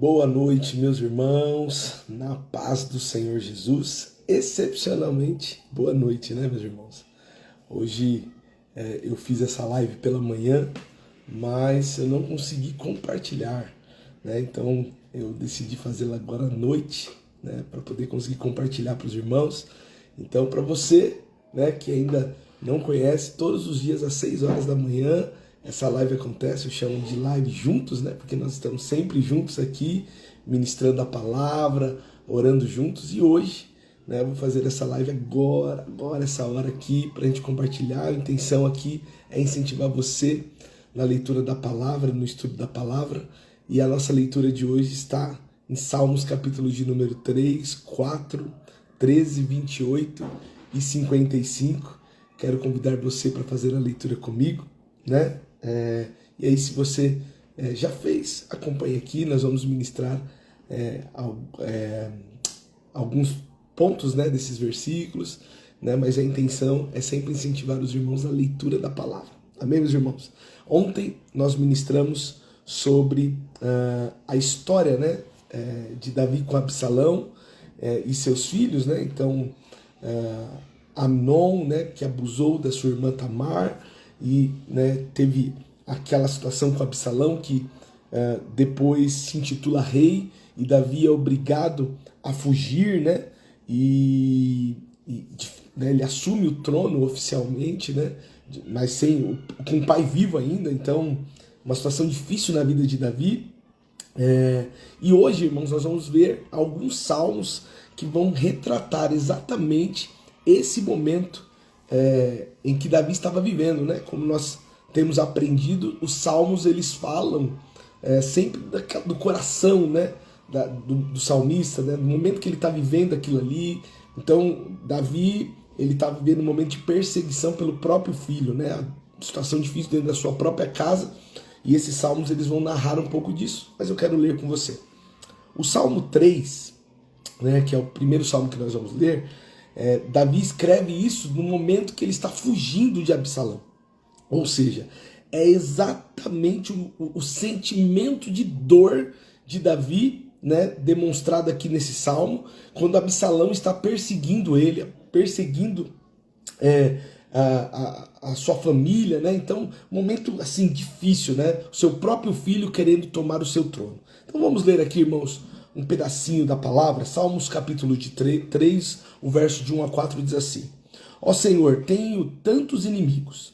Boa noite, meus irmãos, na paz do Senhor Jesus. Excepcionalmente, boa noite, né, meus irmãos? Hoje eu fiz essa live pela manhã, mas eu não consegui compartilhar, né? Então eu decidi fazê-la agora à noite, né, para poder conseguir compartilhar para os irmãos. Então, para você, né, que ainda não conhece, todos os dias às 6 horas da manhã, essa live acontece, eu chamo de live juntos, né? Porque nós estamos sempre juntos aqui, ministrando a palavra, orando juntos. E hoje, né, eu vou fazer essa live agora, essa hora aqui, para a gente compartilhar. A intenção aqui é incentivar você na leitura da palavra, no estudo da palavra. E a nossa leitura de hoje está em Salmos, capítulo de número 3, 4, 13, 28 e 55. Quero convidar você para fazer a leitura comigo, né? E aí, se você já fez, acompanhe aqui. Nós vamos ministrar alguns pontos, né, desses versículos, né? Mas a intenção é sempre incentivar os irmãos na leitura da palavra. Amém, meus irmãos? Ontem nós ministramos sobre a história, né, de Davi com Absalão e seus filhos, né? Então, Amnon, né, que abusou da sua irmã Tamar, e, né, teve aquela situação com Absalão que depois se intitula rei, e Davi é obrigado a fugir, né, né, ele assume o trono oficialmente, né, mas com o pai vivo ainda. Então, uma situação difícil na vida de Davi. E hoje, irmãos, nós vamos ver alguns salmos que vão retratar exatamente esse momento em que Davi estava vivendo, né? Como nós temos aprendido, os salmos eles falam sempre do coração, né? Do salmista, né? Do momento que ele está vivendo aquilo ali. Então, Davi ele está vivendo um momento de perseguição pelo próprio filho, né? A situação difícil dentro da sua própria casa. E esses salmos eles vão narrar um pouco disso, mas eu quero ler com você. O Salmo 3, né, que é o primeiro salmo que nós vamos ler, Davi escreve isso no momento que ele está fugindo de Absalão. Ou seja, é exatamente o sentimento de dor de Davi, né, demonstrado aqui nesse salmo, quando Absalão está perseguindo ele, perseguindo a sua família, né? Então, um momento assim difícil, né? O seu próprio filho querendo tomar o seu trono. Então vamos ler aqui, irmãos, um pedacinho da palavra. Salmos capítulo de 3, o verso de 1 a 4 diz assim: Ó Senhor, tenho tantos inimigos,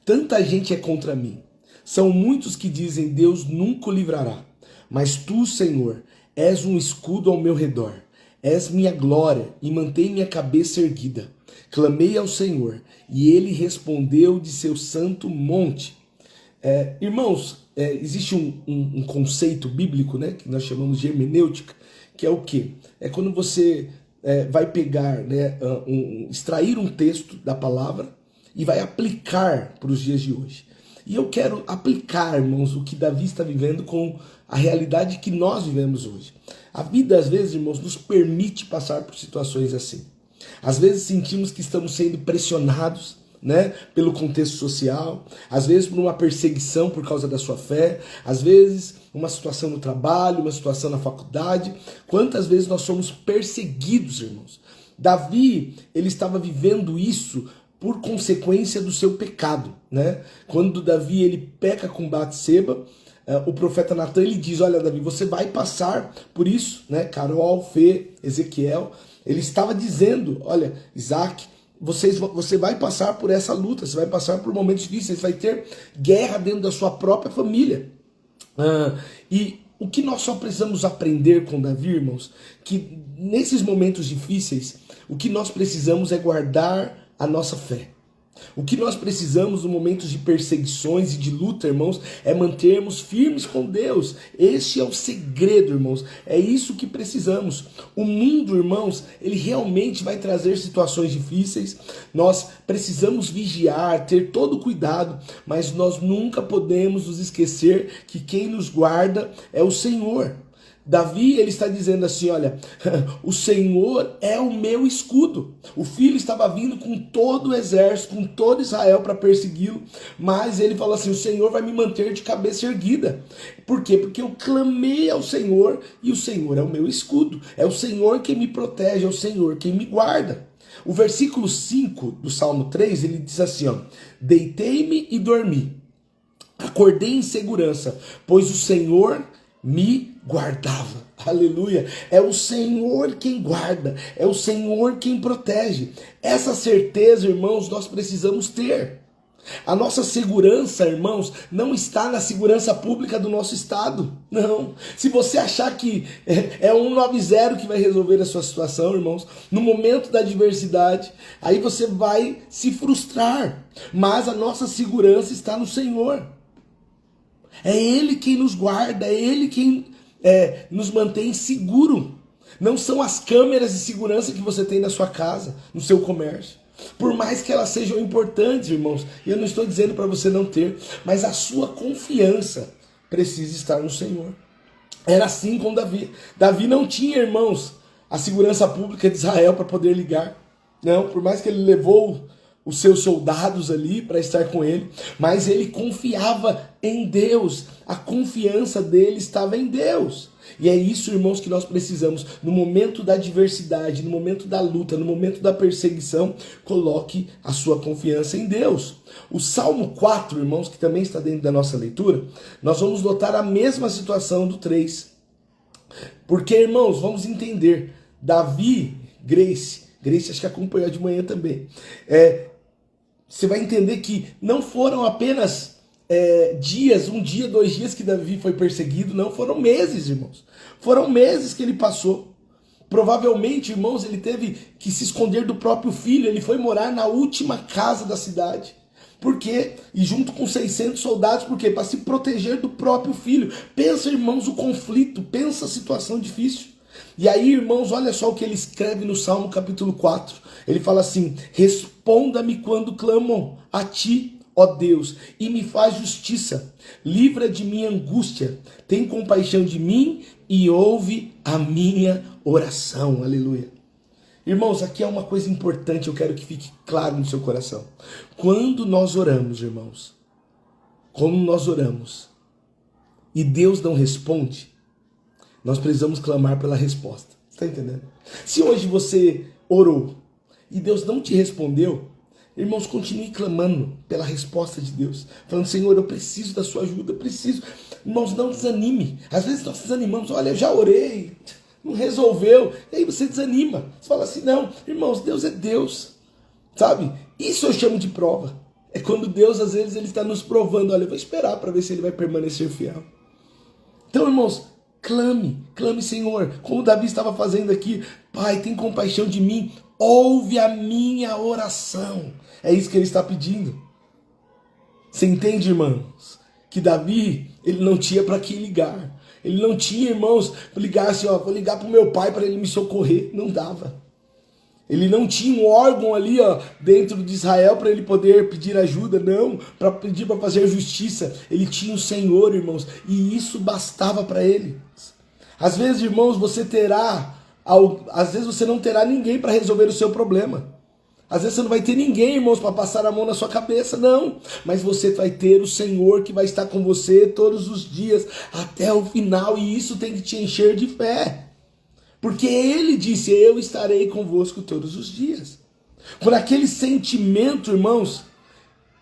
tanta gente é contra mim. São muitos que dizem, Deus nunca o livrará. Mas tu, Senhor, és um escudo ao meu redor. És minha glória e mantém minha cabeça erguida. Clamei ao Senhor e ele respondeu de seu santo monte. Irmãos, existe um conceito bíblico, né, que nós chamamos de hermenêutica, que é o quê? É quando você vai pegar, né, extrair um texto da palavra e vai aplicar para os dias de hoje. E eu quero aplicar, irmãos, o que Davi está vivendo com a realidade que nós vivemos hoje. A vida, às vezes, irmãos, nos permite passar por situações assim. Às vezes sentimos que estamos sendo pressionados, né, pelo contexto social, às vezes por uma perseguição por causa da sua fé, às vezes uma situação no trabalho, uma situação na faculdade. Quantas vezes nós somos perseguidos, irmãos? Davi, ele estava vivendo isso por consequência do seu pecado, né? Quando Davi ele peca com Batseba, o profeta Natan ele diz: olha, Davi, você vai passar por isso, né? Carol, Fê, Ezequiel, ele estava dizendo: olha, Isaac, você vai passar por essa luta, você vai passar por momentos difíceis, você vai ter guerra dentro da sua própria família. E o que nós só precisamos aprender com Davi, irmãos, que nesses momentos difíceis, o que nós precisamos é guardar a nossa fé. O que nós precisamos no momentos de perseguições e de luta, irmãos, é mantermos firmes com Deus. Este é o segredo, irmãos. É isso que precisamos. O mundo, irmãos, ele realmente vai trazer situações difíceis. Nós precisamos vigiar, ter todo cuidado, mas nós nunca podemos nos esquecer que quem nos guarda é o Senhor. Davi, ele está dizendo assim, olha, o Senhor é o meu escudo. O filho estava vindo com todo o exército, com todo Israel para persegui-lo, mas ele falou assim, o Senhor vai me manter de cabeça erguida. Por quê? Porque eu clamei ao Senhor e o Senhor é o meu escudo. É o Senhor quem me protege, é o Senhor quem me guarda. O versículo 5 do Salmo 3, ele diz assim, ó, deitei-me e dormi, acordei em segurança, pois o Senhor me guardava. Aleluia. É o Senhor quem guarda, é o Senhor quem protege. Essa certeza, irmãos, nós precisamos ter. A nossa segurança, irmãos, não está na segurança pública do nosso estado. Não. Se você achar que é 190 que vai resolver a sua situação, irmãos, no momento da adversidade, aí você vai se frustrar. Mas a nossa segurança está no Senhor. É Ele quem nos guarda, é Ele quem nos mantém seguro. Não são as câmeras de segurança que você tem na sua casa, no seu comércio. Por mais que elas sejam importantes, irmãos, e eu não estou dizendo para você não ter, mas a sua confiança precisa estar no Senhor. Era assim com Davi. Davi não tinha, irmãos, a segurança pública de Israel para poder ligar. Não, por mais que ele levou os seus soldados ali para estar com ele, mas ele confiava em Deus. A confiança dele estava em Deus. E é isso, irmãos, que nós precisamos. No momento da adversidade, no momento da luta, no momento da perseguição, coloque a sua confiança em Deus. O Salmo 4, irmãos, que também está dentro da nossa leitura, nós vamos notar a mesma situação do 3. Porque, irmãos, vamos entender, Davi, Grace acho que acompanhou de manhã também, você vai entender que não foram apenas dias, 1 dia, 2 dias que Davi foi perseguido, não, foram meses, irmãos. Foram meses que ele passou. Provavelmente, irmãos, ele teve que se esconder do próprio filho, ele foi morar na última casa da cidade. Por quê? E junto com 600 soldados, por quê? Para se proteger do próprio filho. Pensa, irmãos, o conflito, pensa a situação difícil. E aí, irmãos, olha só o que ele escreve no Salmo capítulo 4. Ele fala assim, responda-me quando clamam a ti, ó Deus, e me faz justiça. Livra de minha angústia, tem compaixão de mim e ouve a minha oração. Aleluia. Irmãos, aqui é uma coisa importante, eu quero que fique claro no seu coração. Quando nós oramos, irmãos, como nós oramos, e Deus não responde, nós precisamos clamar pela resposta. Está entendendo? Se hoje você orou e Deus não te respondeu, irmãos, continue clamando pela resposta de Deus. Falando, Senhor, eu preciso da sua ajuda, eu preciso. Irmãos, não desanime. Às vezes nós desanimamos. Olha, eu já orei, não resolveu. E aí você desanima. Você fala assim, não, irmãos, Deus é Deus. Sabe? Isso eu chamo de prova. É quando Deus, às vezes, ele está nos provando. Olha, eu vou esperar para ver se ele vai permanecer fiel. Então, irmãos, clame, Senhor, como Davi estava fazendo aqui. Pai, tem compaixão de mim, ouve a minha oração. É isso que ele está pedindo. Você entende, irmãos? Que Davi, ele não tinha para quem ligar. Ele não tinha, irmãos, para ligar assim, ó, vou ligar para o meu pai para ele me socorrer. Não dava. Ele não tinha um órgão ali, ó, dentro de Israel para ele poder pedir ajuda, não, para pedir para fazer justiça. Ele tinha o Senhor, irmãos, e isso bastava para ele. Às vezes, irmãos, às vezes você não terá ninguém para resolver o seu problema. Às vezes você não vai ter ninguém, irmãos, para passar a mão na sua cabeça, não. Mas você vai ter o Senhor que vai estar com você todos os dias, até o final, e isso tem que te encher de fé. Porque ele disse, eu estarei convosco todos os dias. Por aquele sentimento, irmãos,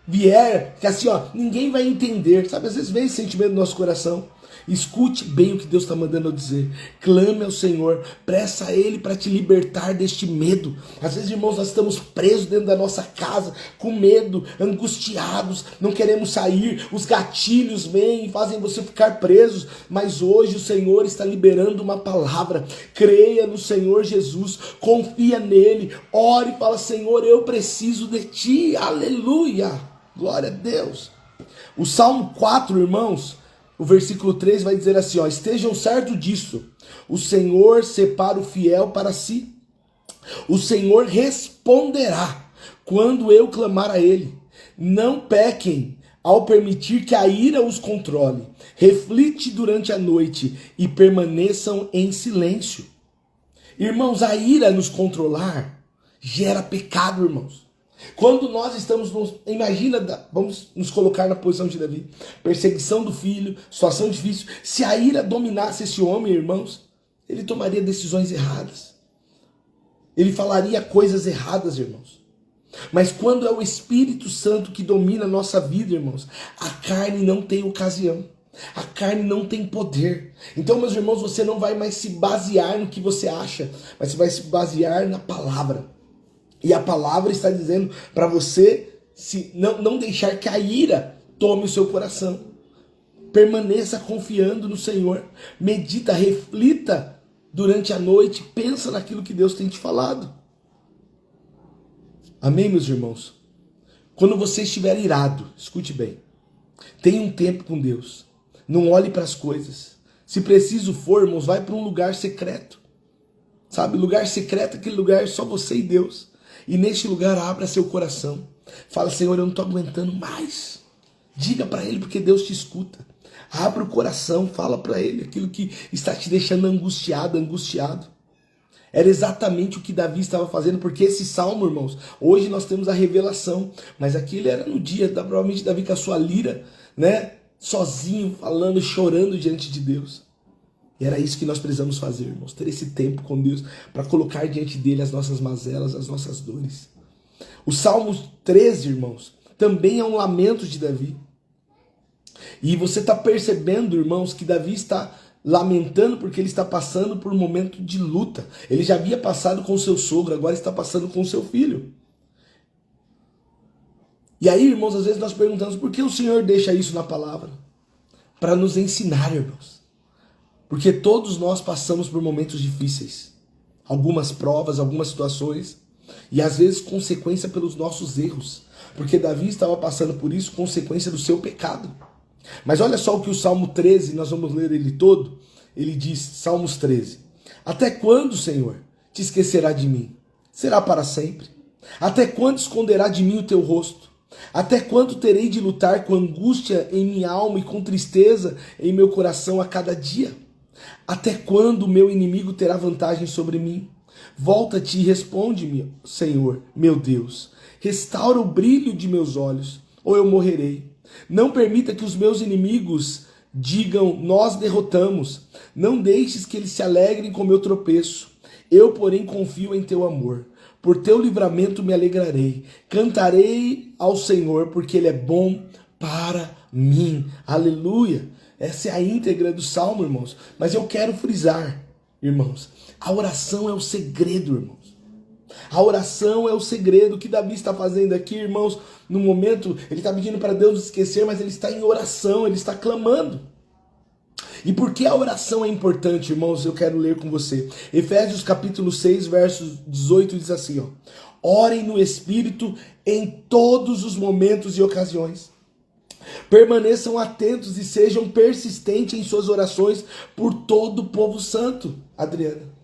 vier, que assim, ó, ninguém vai entender. Sabe, às vezes vem esse sentimento no nosso coração. Escute bem o que Deus está mandando eu dizer. Clame ao Senhor, peça a Ele para te libertar deste medo. Às vezes, irmãos, nós estamos presos dentro da nossa casa, com medo, angustiados, não queremos sair, os gatilhos vêm e fazem você ficar preso. Mas hoje o Senhor está liberando uma palavra. Creia no Senhor Jesus, confia nele, ore e fala, Senhor, eu preciso de ti. Aleluia, glória a Deus. O Salmo 4, irmãos, o versículo 3 vai dizer assim, ó, estejam certos disso, o Senhor separa o fiel para si, o Senhor responderá quando eu clamar a ele, não pequem ao permitir que a ira os controle. Reflite durante a noite e permaneçam em silêncio. Irmãos, a ira nos controlar gera pecado, irmãos. Quando nós estamos, imagina, vamos nos colocar na posição de Davi, perseguição do filho, situação difícil. Se a ira dominasse esse homem, irmãos, ele tomaria decisões erradas. Ele falaria coisas erradas, irmãos. Mas quando é o Espírito Santo que domina a nossa vida, irmãos, a carne não tem ocasião. A carne não tem poder. Então, meus irmãos, você não vai mais se basear no que você acha, mas você vai se basear na palavra. E a palavra está dizendo para você não deixar que a ira tome o seu coração. Permaneça confiando no Senhor. Medita, reflita durante a noite. Pensa naquilo que Deus tem te falado. Amém, meus irmãos? Quando você estiver irado, escute bem. Tenha um tempo com Deus. Não olhe para as coisas. Se preciso for, irmãos, vai para um lugar secreto. Sabe, lugar secreto é aquele lugar só você e Deus. E neste lugar abra seu coração. Fala, Senhor, eu não estou aguentando mais. Diga para Ele, porque Deus te escuta. Abra o coração, fala para Ele aquilo que está te deixando angustiado. Era exatamente o que Davi estava fazendo, porque esse salmo, irmãos, hoje nós temos a revelação, mas aquilo era no dia, provavelmente Davi com a sua lira, né, sozinho, falando, chorando diante de Deus. E era isso que nós precisamos fazer, irmãos, ter esse tempo com Deus, para colocar diante dele as nossas mazelas, as nossas dores. O Salmo 13, irmãos, também é um lamento de Davi. E você está percebendo, irmãos, que Davi está lamentando porque ele está passando por um momento de luta. Ele já havia passado com seu sogro, agora está passando com seu filho. E aí, irmãos, às vezes nós perguntamos, por que o Senhor deixa isso na palavra? Para nos ensinar, irmãos. Porque todos nós passamos por momentos difíceis. Algumas provas, algumas situações. E às vezes consequência pelos nossos erros. Porque Davi estava passando por isso, consequência do seu pecado. Mas olha só o que o Salmo 13, nós vamos ler ele todo, ele diz, Salmos 13. Até quando, Senhor, te esquecerá de mim? Será para sempre? Até quando esconderá de mim o teu rosto? Até quando terei de lutar com angústia em minha alma e com tristeza em meu coração a cada dia? Até quando o meu inimigo terá vantagem sobre mim? Volta-te e responde-me, Senhor, meu Deus. Restaura o brilho de meus olhos, ou eu morrerei. Não permita que os meus inimigos digam, nós derrotamos. Não deixes que eles se alegrem com meu tropeço. Eu, porém, confio em teu amor. Por teu livramento me alegrarei. Cantarei ao Senhor, porque Ele é bom para mim. Aleluia. Essa é a íntegra do Salmo, irmãos. Mas eu quero frisar, irmãos, a oração é o segredo, irmãos. A oração é o segredo. O que Davi está fazendo aqui, irmãos, no momento, ele está pedindo para Deus não esquecer, mas ele está em oração, ele está clamando. E por que a oração é importante, irmãos? Eu quero ler com você. Efésios capítulo 6, versos 18 diz assim, ó. Orem no Espírito em todos os momentos e ocasiões. Permaneçam atentos e sejam persistentes em suas orações por todo o povo santo. Adriana.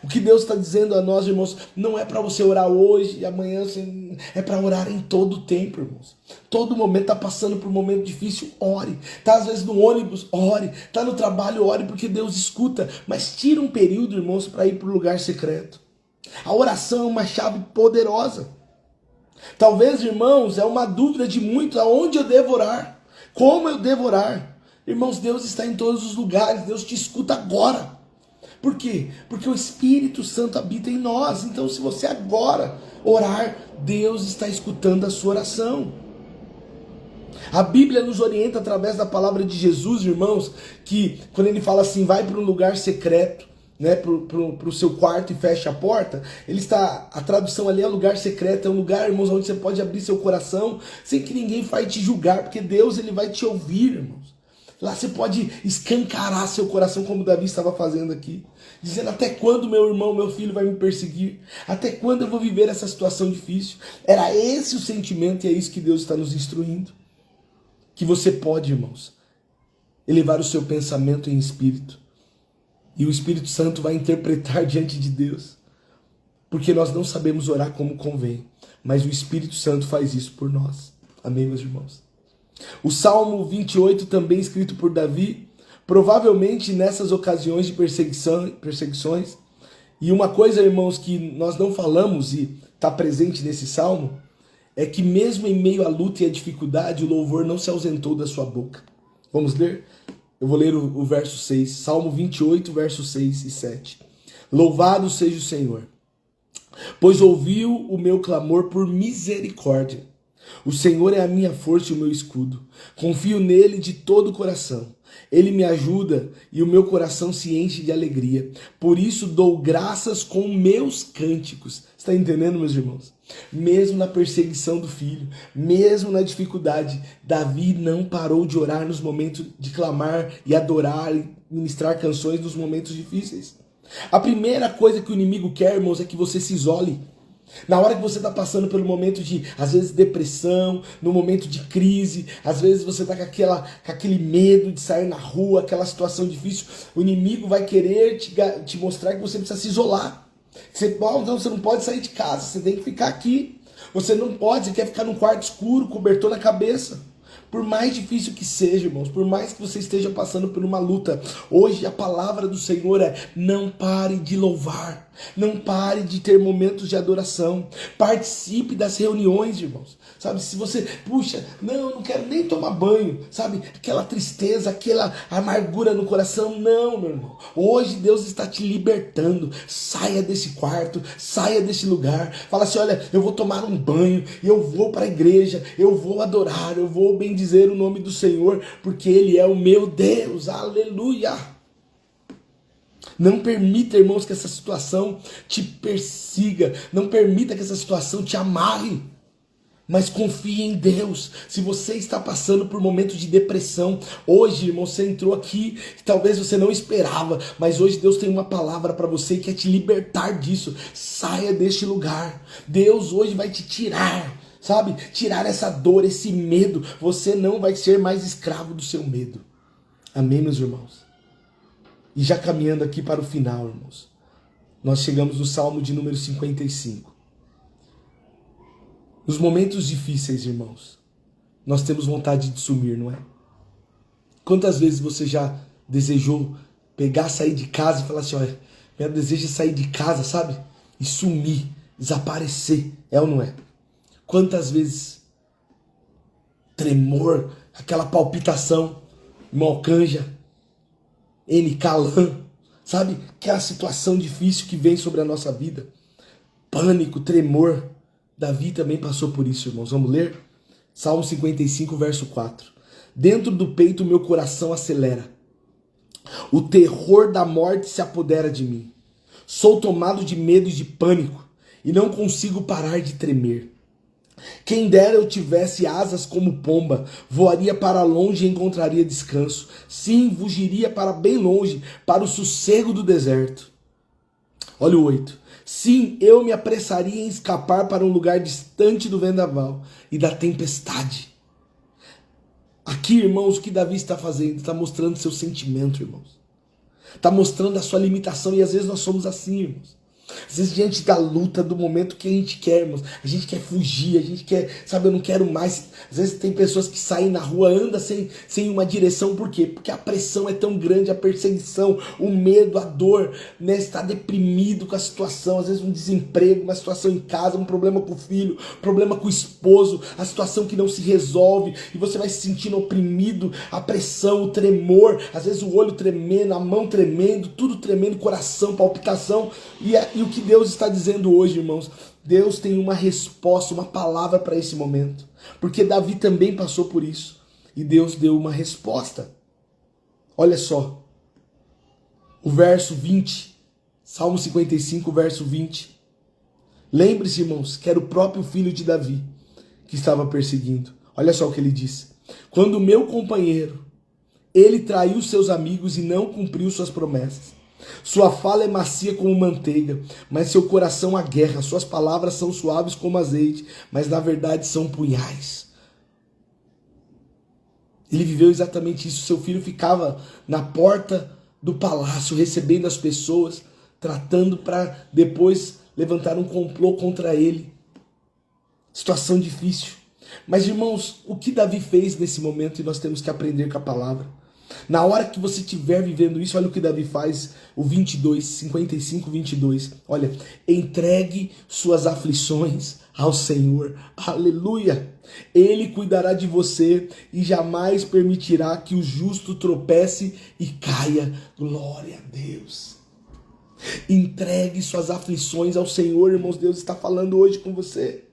O que Deus está dizendo a nós, irmãos, não é para você orar hoje e amanhã, é para orar em todo o tempo, irmãos. Todo momento está passando por um momento difícil, ore. Está às vezes no ônibus, ore. Está no trabalho, ore, porque Deus escuta. Mas tira um período, irmãos, para ir para o lugar secreto. A oração é uma chave poderosa. Talvez, irmãos, é uma dúvida de muitos, aonde eu devo orar? Como eu devo orar? Irmãos, Deus está em todos os lugares, Deus te escuta agora. Por quê? Porque o Espírito Santo habita em nós. Então, se você agora orar, Deus está escutando a sua oração. A Bíblia nos orienta através da palavra de Jesus, irmãos, que quando ele fala assim, vai para um lugar secreto, né, para o seu quarto e fecha a porta, a tradução ali é lugar secreto, é um lugar, irmãos, onde você pode abrir seu coração sem que ninguém vai te julgar, porque Deus ele vai te ouvir, irmãos. Lá você pode escancarar seu coração como Davi estava fazendo aqui. Dizendo, até quando meu irmão, meu filho vai me perseguir? Até quando eu vou viver essa situação difícil? Era esse o sentimento e é isso que Deus está nos instruindo. Que você pode, irmãos, elevar o seu pensamento em espírito. E o Espírito Santo vai interpretar diante de Deus. Porque nós não sabemos orar como convém. Mas o Espírito Santo faz isso por nós. Amém, meus irmãos? O Salmo 28, também escrito por Davi, provavelmente nessas ocasiões de perseguições. E uma coisa, irmãos, que nós não falamos e está presente nesse salmo, é que mesmo em meio à luta e à dificuldade, o louvor não se ausentou da sua boca. Vamos ler? Eu vou ler o verso 6, Salmo 28, versos 6 e 7. Louvado seja o Senhor, pois ouviu o meu clamor por misericórdia. O Senhor é a minha força e o meu escudo. Confio nele de todo o coração. Ele me ajuda e o meu coração se enche de alegria. Por isso dou graças com meus cânticos. Está entendendo, meus irmãos? Mesmo na perseguição do filho, mesmo na dificuldade, Davi não parou de orar nos momentos de clamar e adorar e ministrar canções nos momentos difíceis. A primeira coisa que o inimigo quer, irmãos, é que você se isole. Na hora que você está passando pelo momento de, às vezes, depressão, no momento de crise, às vezes você está com aquele medo de sair na rua, aquela situação difícil, o inimigo vai querer te mostrar que você precisa se isolar. Então você não pode sair de casa, você tem que ficar aqui. Você não pode, você quer ficar num quarto escuro, cobertor na cabeça. Por mais difícil que seja, irmãos, por mais que você esteja passando por uma luta, hoje a palavra do Senhor é: não pare de louvar, não pare de ter momentos de adoração, participe das reuniões, irmãos, sabe, se você, puxa, não quero nem tomar banho, sabe, aquela tristeza, aquela amargura no coração, não, meu irmão, hoje Deus está te libertando, saia desse quarto, saia desse lugar, fala assim: olha, eu vou tomar um banho, eu vou para a igreja, eu vou adorar, eu vou bendizer o nome do Senhor, porque Ele é o meu Deus, aleluia. Não permita, irmãos, que essa situação te persiga, não permita que essa situação te amarre, mas confie em Deus. Se você está passando por momentos de depressão, hoje, irmão, você entrou aqui, talvez você não esperava, mas hoje Deus tem uma palavra para você e quer te libertar disso. Saia deste lugar, Deus hoje vai te tirar, sabe, tirar essa dor, esse medo. Você não vai ser mais escravo do seu medo. Amém, meus irmãos? E já caminhando aqui para o final, irmãos, nós chegamos no Salmo de número 55. Nos momentos difíceis, irmãos, nós temos vontade de sumir, não é? Quantas vezes você já desejou sair de casa e falar assim: olha, meu desejo é sair de casa, sabe? E sumir, desaparecer, é ou não é? Quantas vezes tremor, aquela palpitação, irmão Canja, NK Lan, sabe? Aquela situação difícil que vem sobre a nossa vida. Pânico, tremor. Davi também passou por isso, irmãos. Vamos ler? Salmo 55, verso 4. Dentro do peito meu coração acelera. O terror da morte se apodera de mim. Sou tomado de medo e de pânico e não consigo parar de tremer. Quem dera eu tivesse asas como pomba, voaria para longe e encontraria descanso. Sim, fugiria para bem longe, para o sossego do deserto. Olha o 8. Sim, eu me apressaria em escapar para um lugar distante do vendaval e da tempestade. Aqui, irmãos, o que Davi está fazendo? Está mostrando seu sentimento, irmãos. Está mostrando a sua limitação, e às vezes nós somos assim, irmãos. Às vezes diante da luta, do momento que a gente quer, irmãos, a gente quer fugir, a gente quer, sabe, eu não quero mais. Às vezes tem pessoas que saem na rua, andam sem uma direção, por quê? Porque a pressão é tão grande, a perseguição, o medo, a dor, né, está deprimido com a situação, às vezes um desemprego, uma situação em casa, um problema com o filho, um problema com o esposo, a situação que não se resolve, e você vai se sentindo oprimido, a pressão, o tremor, às vezes o olho tremendo, a mão tremendo, tudo tremendo, coração, palpitação, e o que Deus está dizendo hoje, irmãos, Deus tem uma resposta, uma palavra para esse momento. Porque Davi também passou por isso. E Deus deu uma resposta. Olha só. O verso 20. Salmo 55, verso 20. Lembre-se, irmãos, que era o próprio filho de Davi que estava perseguindo. Olha só o que ele diz. Quando o meu companheiro, ele traiu seus amigos e não cumpriu suas promessas. Sua fala é macia como manteiga, mas seu coração a guerra. Suas palavras são suaves como azeite, mas na verdade são punhais. Ele viveu exatamente isso. Seu filho ficava na porta do palácio, recebendo as pessoas, tratando para depois levantar um complô contra ele. Situação difícil. Mas, irmãos, o que Davi fez nesse momento, e nós temos que aprender com a palavra. Na hora que você estiver vivendo isso, olha o que Davi faz, o 22, 55, 22. Olha, entregue suas aflições ao Senhor. Aleluia! Ele cuidará de você e jamais permitirá que o justo tropece e caia. Glória a Deus. Entregue suas aflições ao Senhor, irmãos. Deus está falando hoje com você.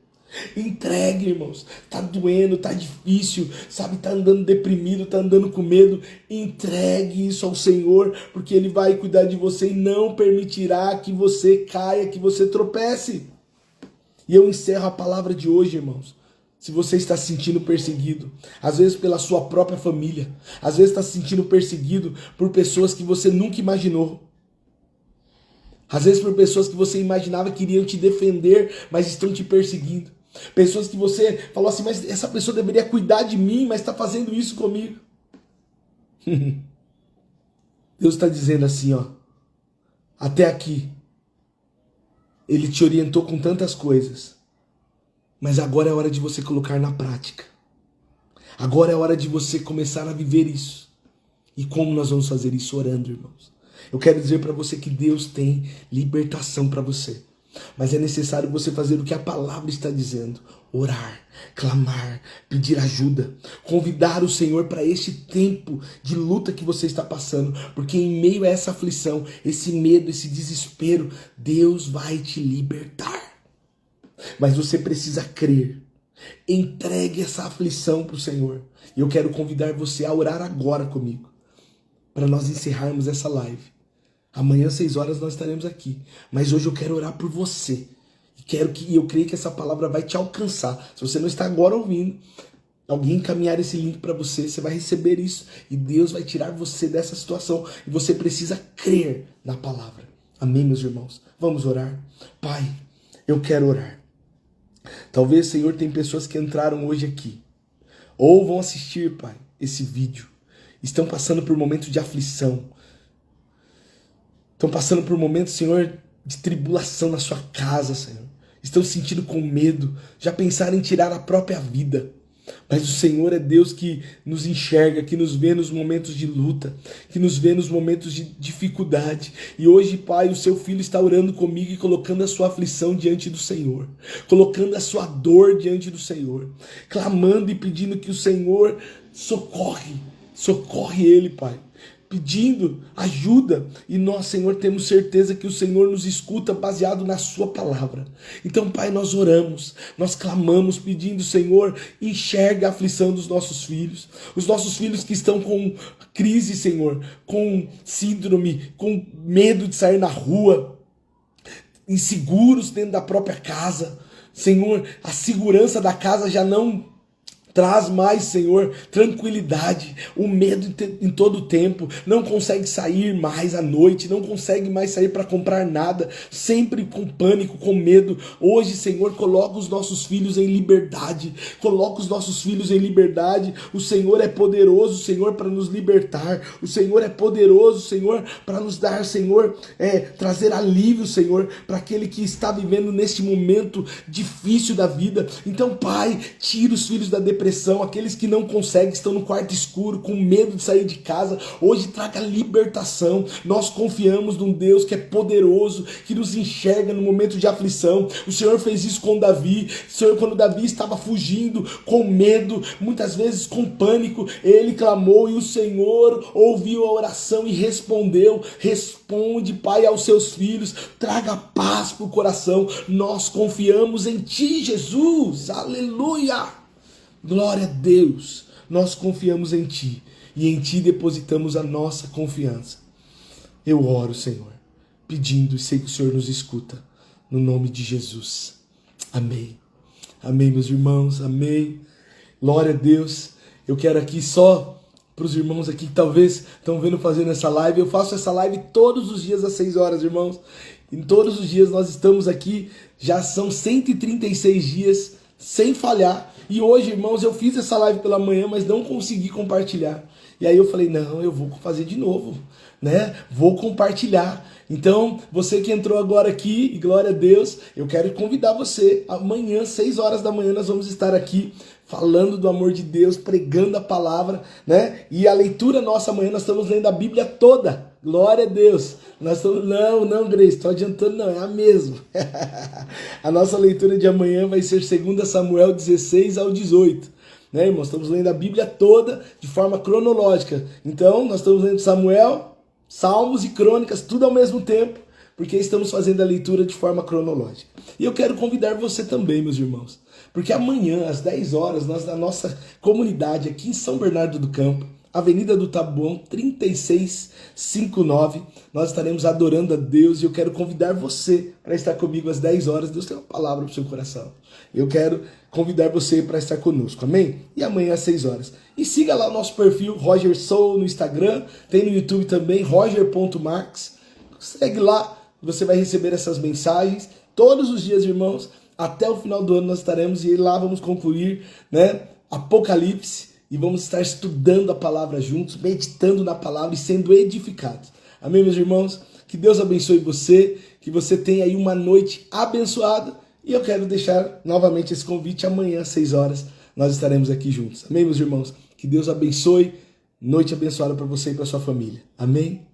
Entregue, irmãos. Tá doendo, tá difícil, sabe? Tá andando deprimido, tá andando com medo. Entregue isso ao Senhor, porque Ele vai cuidar de você e não permitirá que você caia, que você tropece. E eu encerro a palavra de hoje, irmãos. Se você está se sentindo perseguido, às vezes pela sua própria família, às vezes está se sentindo perseguido por pessoas que você nunca imaginou. Às vezes por pessoas que você imaginava que iriam te defender, mas estão te perseguindo. Pessoas que você falou assim, mas essa pessoa deveria cuidar de mim, mas está fazendo isso comigo. Deus está dizendo assim, ó, até aqui, Ele te orientou com tantas coisas, mas agora é hora de você colocar na prática. Agora é hora de você começar a viver isso. E como nós vamos fazer isso? Orando, irmãos. Eu quero dizer para você que Deus tem libertação para você. Mas é necessário você fazer o que a palavra está dizendo. Orar, clamar, pedir ajuda. Convidar o Senhor para este tempo de luta que você está passando. Porque em meio a essa aflição, esse medo, esse desespero, Deus vai te libertar. Mas você precisa crer. Entregue essa aflição para o Senhor. E eu quero convidar você a orar agora comigo. Para nós encerrarmos essa live. Amanhã, 6 horas, nós estaremos aqui. Mas hoje eu quero orar por você. E eu creio que essa palavra vai te alcançar. Se você não está agora ouvindo, alguém encaminhar esse link para você, você vai receber isso. E Deus vai tirar você dessa situação. E você precisa crer na palavra. Amém, meus irmãos? Vamos orar? Pai, eu quero orar. Talvez, Senhor, tem pessoas que entraram hoje aqui. Ou vão assistir, Pai, esse vídeo. Estão passando por momentos de aflição. Estão passando por momentos, Senhor, de tribulação na sua casa, Senhor. Estão se sentindo com medo, já pensaram em tirar a própria vida. Mas o Senhor é Deus que nos enxerga, que nos vê nos momentos de luta, que nos vê nos momentos de dificuldade. E hoje, Pai, o seu filho está orando comigo e colocando a sua aflição diante do Senhor, colocando a sua dor diante do Senhor, clamando e pedindo que o Senhor socorre ele, Pai. Pedindo ajuda, e nós, Senhor, temos certeza que o Senhor nos escuta baseado na sua palavra. Então, Pai, nós oramos, nós clamamos pedindo, Senhor, enxerga a aflição dos nossos filhos, os nossos filhos que estão com crise, Senhor, com síndrome, com medo de sair na rua, inseguros dentro da própria casa. Senhor, a segurança da casa já não traz mais, Senhor, tranquilidade, o medo em todo o tempo, não consegue sair mais à noite, não consegue mais sair para comprar nada, sempre com pânico, com medo. Hoje, Senhor, coloca os nossos filhos em liberdade, o Senhor é poderoso, Senhor, para nos libertar, o Senhor é poderoso, Senhor, para nos dar, Senhor, trazer alívio, Senhor, para aquele que está vivendo neste momento difícil da vida. Então, Pai, tira os filhos da depressão, aqueles que não conseguem, estão no quarto escuro, com medo de sair de casa. Hoje traga libertação. Nós confiamos num Deus que é poderoso, que nos enxerga no momento de aflição. O Senhor fez isso com Davi. Senhor, quando Davi estava fugindo, com medo, muitas vezes com pânico, ele clamou e o Senhor ouviu a oração e respondeu. Responde, Pai, aos seus filhos. Traga paz para o coração. Nós confiamos em Ti, Jesus. Aleluia! Glória a Deus, nós confiamos em Ti e em Ti depositamos a nossa confiança. Eu oro, Senhor, pedindo e sei que o Senhor nos escuta, no nome de Jesus. Amém. Amém, meus irmãos, amém. Glória a Deus. Eu quero aqui só para os irmãos aqui que talvez estão vendo fazendo essa live. Eu faço essa live todos os dias às 6 horas, irmãos. Em todos os dias nós estamos aqui, já são 136 dias sem falhar. E hoje, irmãos, eu fiz essa live pela manhã, mas não consegui compartilhar. E aí eu falei, não, eu vou fazer de novo, né? Vou compartilhar. Então, você que entrou agora aqui, e glória a Deus, eu quero convidar você. Amanhã, 6 horas da manhã, nós vamos estar aqui falando do amor de Deus, pregando a palavra, né? E a leitura nossa amanhã, nós estamos lendo a Bíblia toda. Glória a Deus. Nós estamos, não, Grace, estou adiantando, não, é a mesma. A nossa leitura de amanhã vai ser 2 Samuel 16 ao 18. Né, irmãos? Estamos lendo a Bíblia toda de forma cronológica. Então, nós estamos lendo Samuel, Salmos e Crônicas, tudo ao mesmo tempo, porque estamos fazendo a leitura de forma cronológica. E eu quero convidar você também, meus irmãos, porque amanhã, às 10 horas, nós, na nossa comunidade aqui em São Bernardo do Campo, Avenida do Taboão, 3659, nós estaremos adorando a Deus e eu quero convidar você para estar comigo às 10 horas. Deus tem uma palavra para o seu coração. Eu quero convidar você para estar conosco, amém? E amanhã às 6 horas. E siga lá o nosso perfil, Roger Soul, no Instagram, tem no YouTube também, roger.marx. Segue lá, você vai receber essas mensagens todos os dias, irmãos. Até o final do ano nós estaremos e lá vamos concluir, né, Apocalipse. E vamos estar estudando a palavra juntos, meditando na palavra e sendo edificados. Amém, meus irmãos? Que Deus abençoe você, que você tenha aí uma noite abençoada. E eu quero deixar novamente esse convite. Amanhã às 6 horas nós estaremos aqui juntos. Amém, meus irmãos? Que Deus abençoe. Noite abençoada para você e para sua família. Amém?